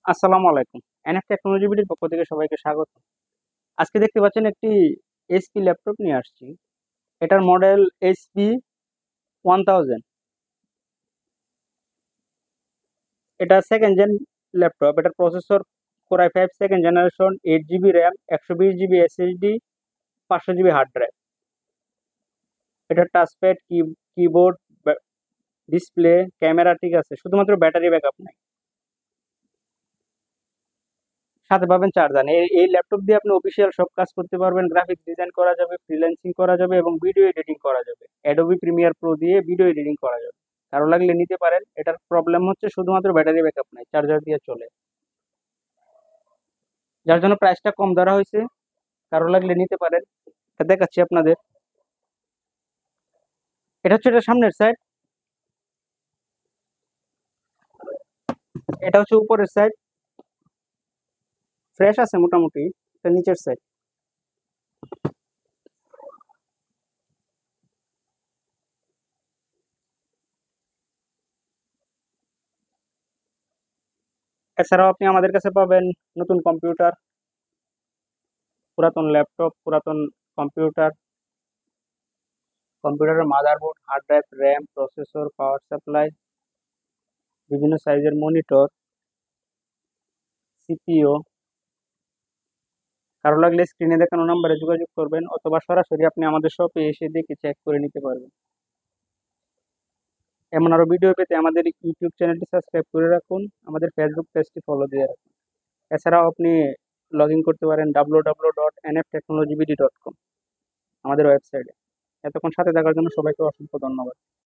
আসসালামু আলাইকুম। NF technology বিডির পক্ষ থেকে সবাইকে স্বাগত। আজকে দেখতে পাচ্ছেন একটি এইচপি ল্যাপটপ নিয়ে আসছি। এটার মডেল এইচপি 1000। এটা সেকেন্ড জেন ল্যাপটপ। এটার processor core i5 second generation, 8 GB RAM, 120 GB SSD, 500 GB hard drive. এটার টাচপ্যাড, কিবোর্ড, ডিসপ্লে, ক্যামেরা ঠিক আছে, শুধুমাত্র ব্যাটারি ব্যাকআপ নাই। সাথে পাবেন চার্জার। এই ল্যাপটপ দিয়ে আপনি অফিসিয়াল সব কাজ করতে পারবেন। গ্রাফিক্স ডিজাইন করা যাবে, ফ্রিল্যান্সিং করা যাবে এবং ভিডিও এডিটিং করা যাবে। অ্যাডোবি প্রিমিয়ার প্রো দিয়ে ভিডিও এডিটিং করা যাবে। কারো লাগলে নিতে পারেন। এটার প্রবলেম হচ্ছে শুধুমাত্র ব্যাটারি ব্যাকআপ নাই, চার্জার দিয়ে চলে, যার জন্য প্রাইসটা কম ধরা হয়েছে। কারো লাগলে নিতে পারেন। এটা দেখাচ্ছি আপনাদের। এটা হচ্ছে এটা সামনের সাইড, এটা হচ্ছে উপরের সাইড। ফ্রেশ আছে মোটামুটি। এটা নিচের সাইড। এছাড়াও আপনি আমাদের কাছে পাবেন নতুন কম্পিউটার, পুরাতন ল্যাপটপ, পুরাতন কম্পিউটার, কম্পিউটারের motherboard, hard drive, RAM, processor, power supply, বিভিন্ন সাইজের মনিটর, সিপিইউ। কারো লাগলে স্ক্রিনে দেখানো নম্বরে যোগাযোগ করবেন অথবা সরাসরি আপনি আমাদের শপে এসে দেখে চেক করে নিতে পারবেন। এমন আরো ভিডিও পেতে আমাদের ইউটিউব চ্যানেলটি সাবস্ক্রাইব করে রাখুন, আমাদের ফেসবুক পেজটি ফলো দিয়ে রাখুন। এছাড়াও আপনি লগ ইন করতে পারেন www.nftechnologybd.com, আমাদের ওয়েবসাইটে। এতক্ষণ সাথে থাকার জন্য সবাইকে অসংখ্য ধন্যবাদ।